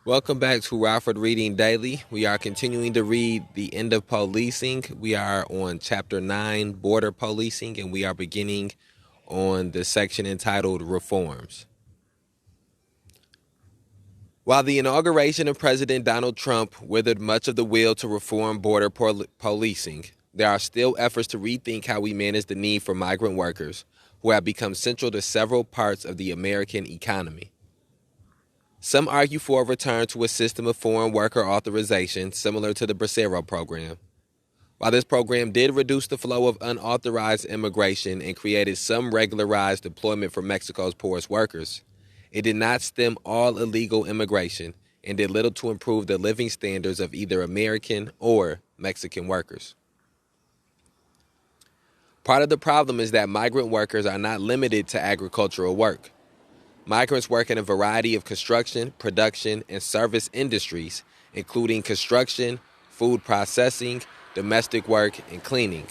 Welcome back to Rockford Reading Daily. We are continuing to read The End of Policing. We are on Chapter 9, Border Policing, and we are beginning on the section entitled Reforms. While the inauguration of President Donald Trump withered much of the will to reform border policing, there are still efforts to rethink how we manage the need for migrant workers, who have become central to several parts of the American economy. Some argue for a return to a system of foreign worker authorization similar to the Bracero program. While this program did reduce the flow of unauthorized immigration and created some regularized deployment for Mexico's poorest workers, it did not stem all illegal immigration and did little to improve the living standards of either American or Mexican workers. Part of the problem is that migrant workers are not limited to agricultural work. Migrants work in a variety of construction, production, and service industries, including construction, food processing, domestic work, and cleaning.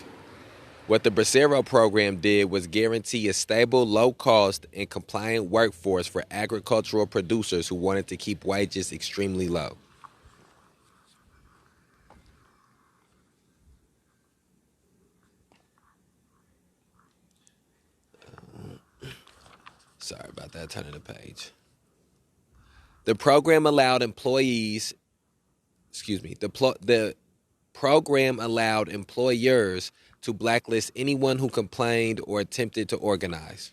What the Bracero program did was guarantee a stable, low-cost, and compliant workforce for agricultural producers who wanted to keep wages extremely low. Sorry about that, turning the page. The program allowed employers to blacklist anyone who complained or attempted to organize.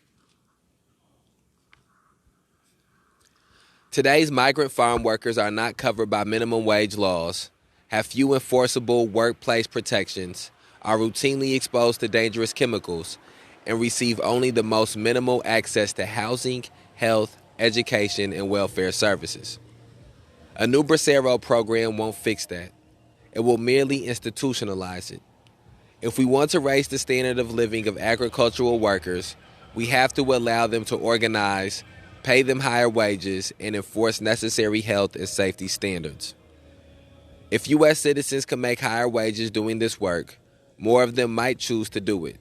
Today's migrant farm workers are not covered by minimum wage laws, have few enforceable workplace protections, are routinely exposed to dangerous chemicals, and receive only the most minimal access to housing, health, education, and welfare services. A new Bracero program won't fix that. It will merely institutionalize it. If we want to raise the standard of living of agricultural workers, we have to allow them to organize, pay them higher wages, and enforce necessary health and safety standards. If U.S. citizens can make higher wages doing this work, more of them might choose to do it.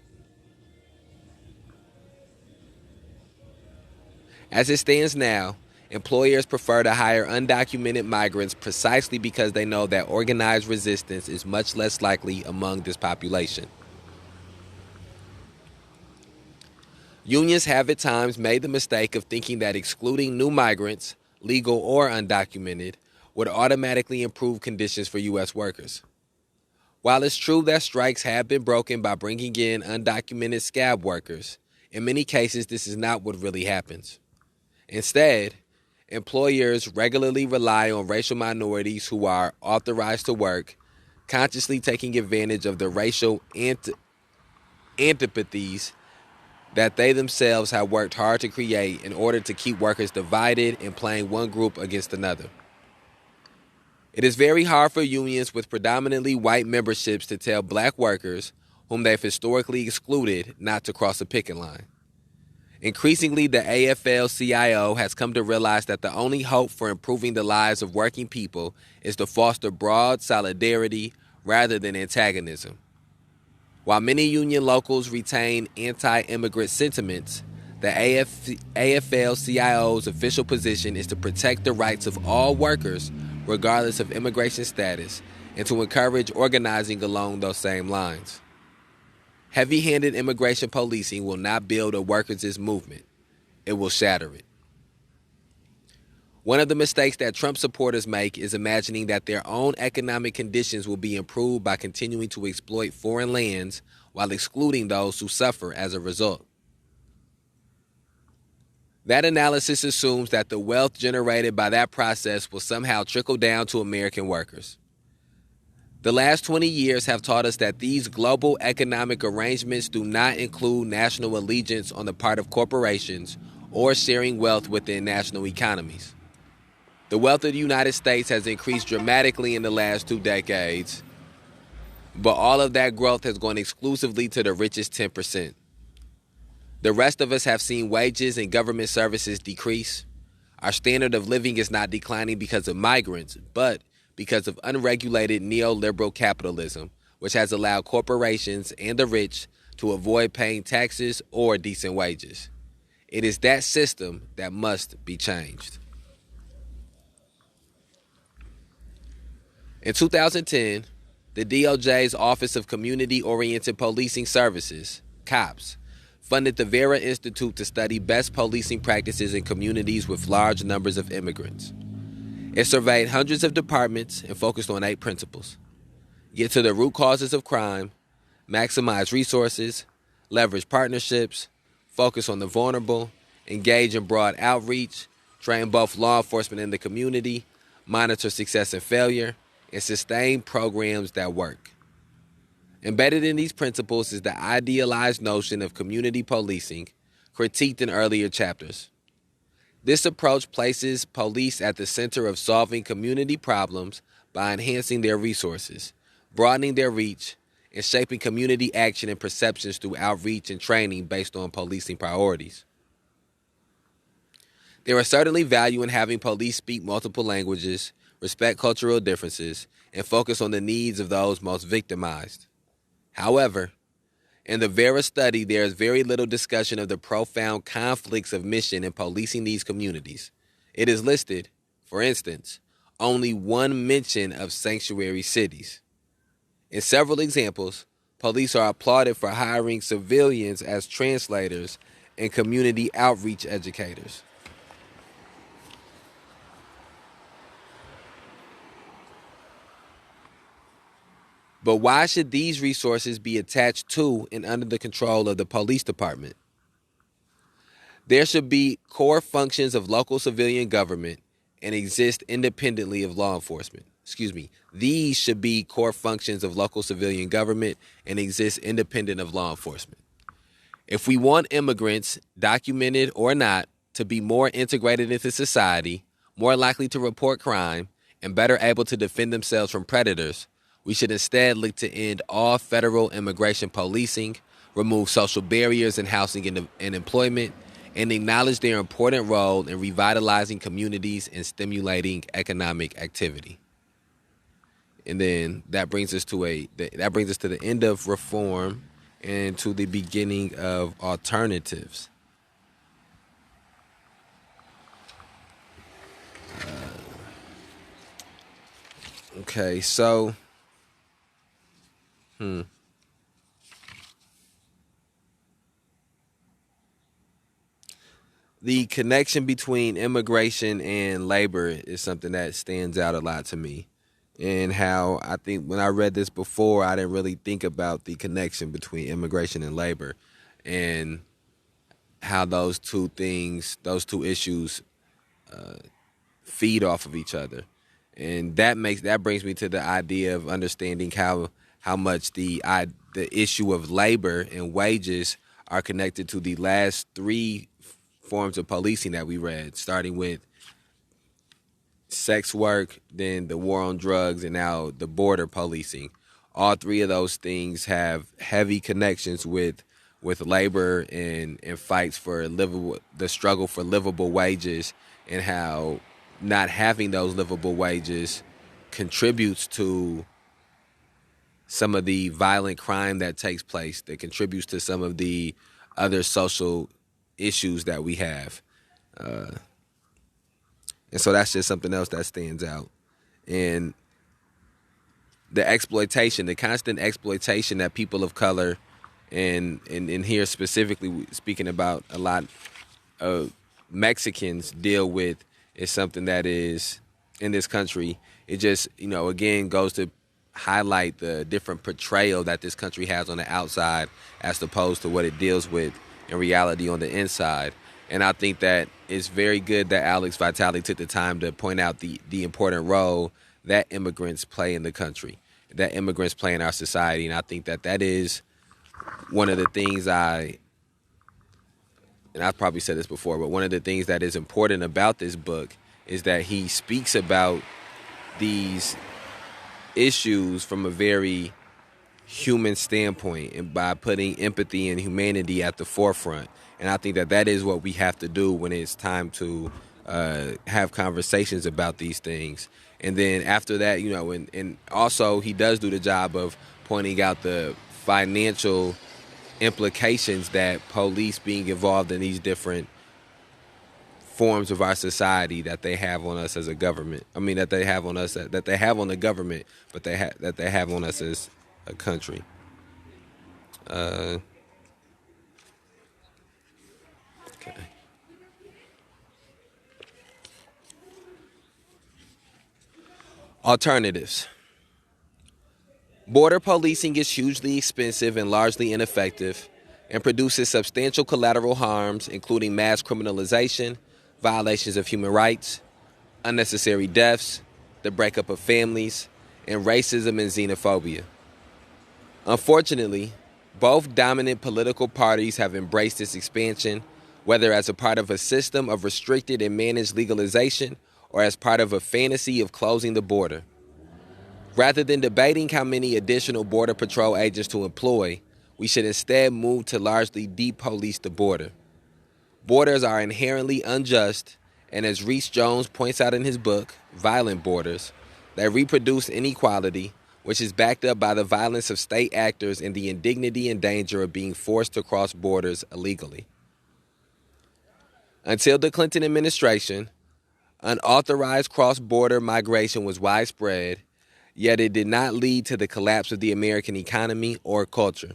As it stands now, employers prefer to hire undocumented migrants precisely because they know that organized resistance is much less likely among this population. Unions have at times made the mistake of thinking that excluding new migrants, legal or undocumented, would automatically improve conditions for U.S. workers. While it's true that strikes have been broken by bringing in undocumented scab workers, in many cases this is not what really happens. Instead, employers regularly rely on racial minorities who are authorized to work, consciously taking advantage of the racial antipathies that they themselves have worked hard to create in order to keep workers divided and playing one group against another. It is very hard for unions with predominantly white memberships to tell black workers, whom they've historically excluded, not to cross a picket line. Increasingly, the AFL-CIO has come to realize that the only hope for improving the lives of working people is to foster broad solidarity rather than antagonism. While many union locals retain anti-immigrant sentiments, the AFL-CIO's official position is to protect the rights of all workers, regardless of immigration status, and to encourage organizing along those same lines. Heavy-handed immigration policing will not build a workers' movement. It will shatter it. One of the mistakes that Trump supporters make is imagining that their own economic conditions will be improved by continuing to exploit foreign lands while excluding those who suffer as a result. That analysis assumes that the wealth generated by that process will somehow trickle down to American workers. The last 20 years have taught us that these global economic arrangements do not include national allegiance on the part of corporations or sharing wealth within national economies. The wealth of the United States has increased dramatically in the last 2 decades, but all of that growth has gone exclusively to the richest 10%. The rest of us have seen wages and government services decrease. Our standard of living is not declining because of migrants, but because of unregulated neoliberal capitalism, which has allowed corporations and the rich to avoid paying taxes or decent wages. It is that system that must be changed. In 2010, the DOJ's Office of Community-Oriented Policing Services, COPS, funded the Vera Institute to study best policing practices in communities with large numbers of immigrants. It surveyed hundreds of departments and focused on 8 principles: get to the root causes of crime, maximize resources, leverage partnerships, focus on the vulnerable, engage in broad outreach, train both law enforcement and the community, monitor success and failure, and sustain programs that work. Embedded in these principles is the idealized notion of community policing, critiqued in earlier chapters. This approach places police at the center of solving community problems by enhancing their resources, broadening their reach, and shaping community action and perceptions through outreach and training based on policing priorities. There is certainly value in having police speak multiple languages, respect cultural differences, and focus on the needs of those most victimized. However, in the Vera study, there is very little discussion of the profound conflicts of mission in policing these communities. It is listed, for instance, only one mention of sanctuary cities. In several examples, police are applauded for hiring civilians as translators and community outreach educators. But why should these resources be attached to and under the control of the police department? There should be core functions of local civilian government and exist independently of law enforcement. These should be core functions of local civilian government and exist independent of law enforcement. If we want immigrants, documented or not, to be more integrated into society, more likely to report crime, and better able to defend themselves from predators, we should instead look to end all federal immigration policing, remove social barriers in housing and employment, and acknowledge their important role in revitalizing communities and stimulating economic activity. And then that brings us to the end of reform and to the beginning of alternatives. Okay, so the connection between immigration and labor is something that stands out a lot to me. And how I think when I read this before, I didn't really think about the connection between immigration and labor and how those two issues feed off of each other. And that brings me to the idea of understanding how much the issue of labor and wages are connected to the last 3 forms of policing that we read, starting with sex work, then the war on drugs, and now the border policing. All 3 of those things have heavy connections with labor and fights for the struggle for livable wages, and how not having those livable wages contributes to some of the violent crime that takes place, that contributes to some of the other social issues that we have. And so that's just something else that stands out. And the constant exploitation that people of color, and here specifically speaking about a lot of Mexicans deal with, is something that is in this country. It just, again, goes to highlight the different portrayal that this country has on the outside as opposed to what it deals with in reality on the inside. And I think that it's very good that Alex Vitale took the time to point out the important role that immigrants play in the country, that immigrants play in our society. And I think that is one of the things and I've probably said this before, but one of the things that is important about this book is that he speaks about these issues from a very human standpoint, and by putting empathy and humanity at the forefront. And I think that is what we have to do when it's time to have conversations about these things. And then after that, and also he does do the job of pointing out the financial implications that police being involved in these different forms of our society that they have on us as a government. I mean, that they have on us, that they have on the government, but that they have on us as a country. Uh, okay. Alternatives. Border policing is hugely expensive and largely ineffective and produces substantial collateral harms, including mass criminalization, violations of human rights, unnecessary deaths, the breakup of families, and racism and xenophobia. Unfortunately, both dominant political parties have embraced this expansion, whether as a part of a system of restricted and managed legalization or as part of a fantasy of closing the border. Rather than debating how many additional Border Patrol agents to employ, we should instead move to largely depolice the border. Borders are inherently unjust, and as Rhys Jones points out in his book, Violent Borders, they reproduce inequality, which is backed up by the violence of state actors and the indignity and danger of being forced to cross borders illegally. Until the Clinton administration, unauthorized cross-border migration was widespread, yet it did not lead to the collapse of the American economy or culture.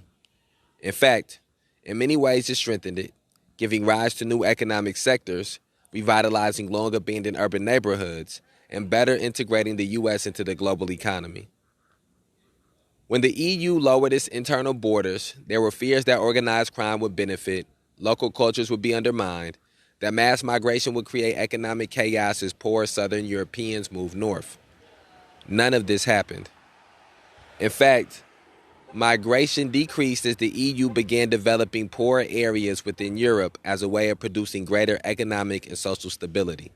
In fact, in many ways it strengthened it, giving rise to new economic sectors, revitalizing long-abandoned urban neighborhoods, and better integrating the U.S. into the global economy. When the EU lowered its internal borders, there were fears that organized crime would benefit, local cultures would be undermined, that mass migration would create economic chaos as poor Southern Europeans moved north. None of this happened. In fact, migration decreased as the EU began developing poorer areas within Europe as a way of producing greater economic and social stability.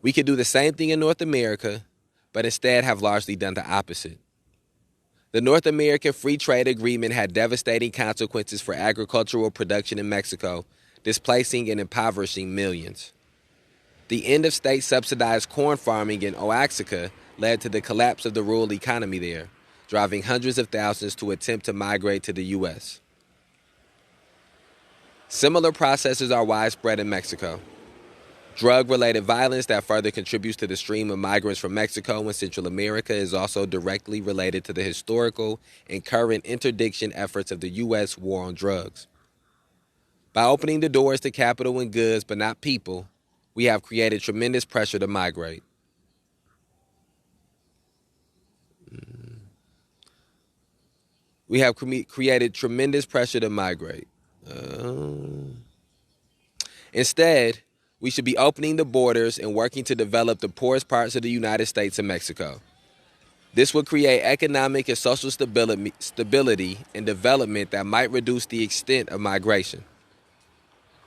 We could do the same thing in North America, but instead have largely done the opposite. The North American Free Trade Agreement had devastating consequences for agricultural production in Mexico, displacing and impoverishing millions. The end of state-subsidized corn farming in Oaxaca led to the collapse of the rural economy there, driving hundreds of thousands to attempt to migrate to the U.S. Similar processes are widespread in Mexico. Drug-related violence that further contributes to the stream of migrants from Mexico and Central America is also directly related to the historical and current interdiction efforts of the U.S. war on drugs. By opening the doors to capital and goods but not people, we have created tremendous pressure to migrate. We have created tremendous pressure to migrate. Instead, we should be opening the borders and working to develop the poorest parts of the United States and Mexico. This would create economic and social stability and development that might reduce the extent of migration.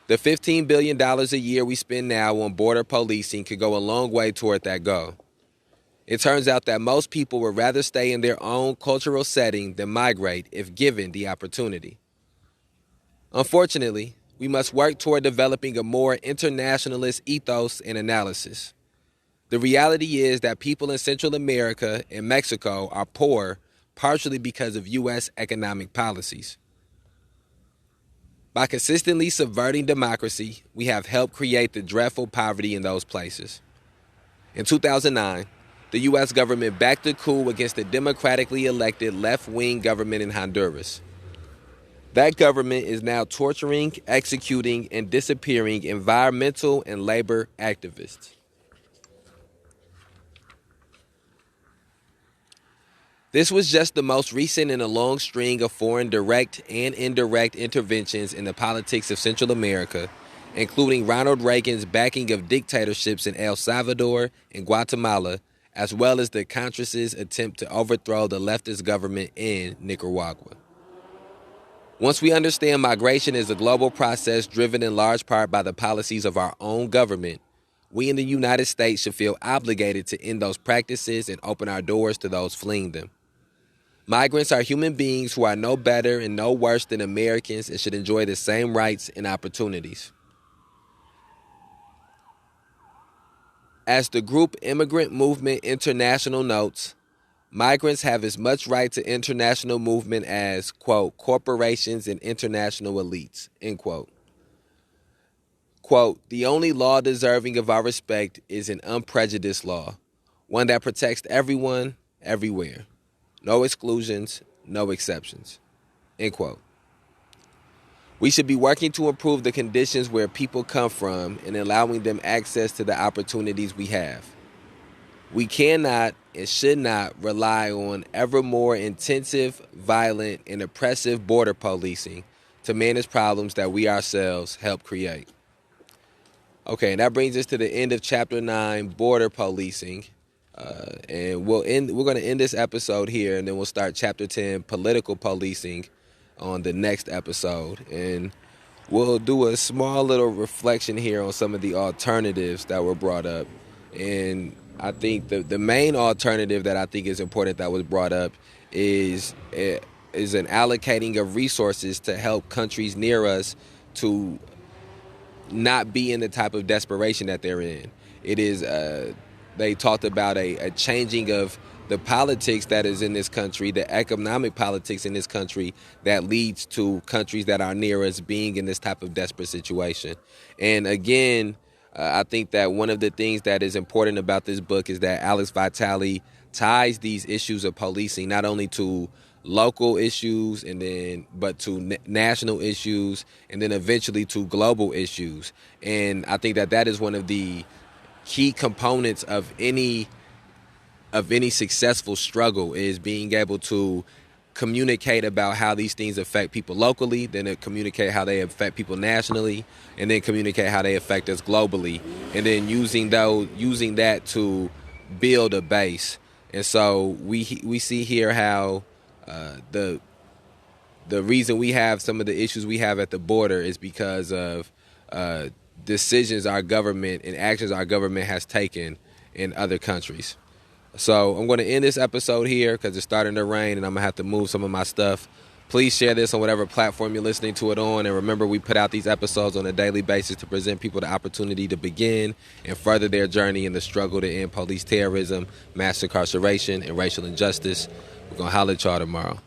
The $15 billion a year we spend now on border policing could go a long way toward that goal. It turns out that most people would rather stay in their own cultural setting than migrate if given the opportunity. Unfortunately, we must work toward developing a more internationalist ethos and analysis. The reality is that people in Central America and Mexico are poor partially because of U.S. economic policies. By consistently subverting democracy, we have helped create the dreadful poverty in those places. In 2009, the U.S. government backed a coup against the democratically elected left-wing government in Honduras. That government is now torturing, executing, and disappearing environmental and labor activists. This was just the most recent in a long string of foreign direct and indirect interventions in the politics of Central America, including Ronald Reagan's backing of dictatorships in El Salvador and Guatemala, as well as the Contras' attempt to overthrow the leftist government in Nicaragua. Once we understand migration is a global process driven in large part by the policies of our own government, we in the United States should feel obligated to end those practices and open our doors to those fleeing them. Migrants are human beings who are no better and no worse than Americans and should enjoy the same rights and opportunities. As the group Immigrant Movement International notes, migrants have as much right to international movement as, quote, corporations and international elites, end quote. Quote, "The only law deserving of our respect is an unprejudiced law, one that protects everyone, everywhere. No exclusions, no exceptions." End quote. We should be working to improve the conditions where people come from and allowing them access to the opportunities we have. We cannot and should not rely on ever more intensive, violent, and oppressive border policing to manage problems that we ourselves help create. Okay, and that brings us to the end of Chapter 9, Border Policing. And we're going to end this episode here, and then we'll start Chapter 10, Political Policing, on the next episode. And we'll do a small little reflection here on some of the alternatives that were brought up. And I think the main alternative that I think is important that was brought up is an allocating of resources to help countries near us to not be in the type of desperation that they're in. It is, they talked about a changing of the politics that is in this country, the economic politics in this country that leads to countries that are near us being in this type of desperate situation. And again, I think that one of the things that is important about this book is that Alex Vitale ties these issues of policing not only to local issues but to national issues, and then eventually to global issues. And I think that is one of the key components of any successful struggle, is being able to communicate about how these things affect people locally, then communicate how they affect people nationally, and then communicate how they affect us globally, and then using that to build a base. And so we see here how the reason we have some of the issues we have at the border is because of decisions our government and actions our government has taken in other countries. So I'm going to end this episode here because it's starting to rain and I'm going to have to move some of my stuff. Please share this on whatever platform you're listening to it on. And remember, we put out these episodes on a daily basis to present people the opportunity to begin and further their journey in the struggle to end police terrorism, mass incarceration, and racial injustice. We're going to holler at y'all tomorrow.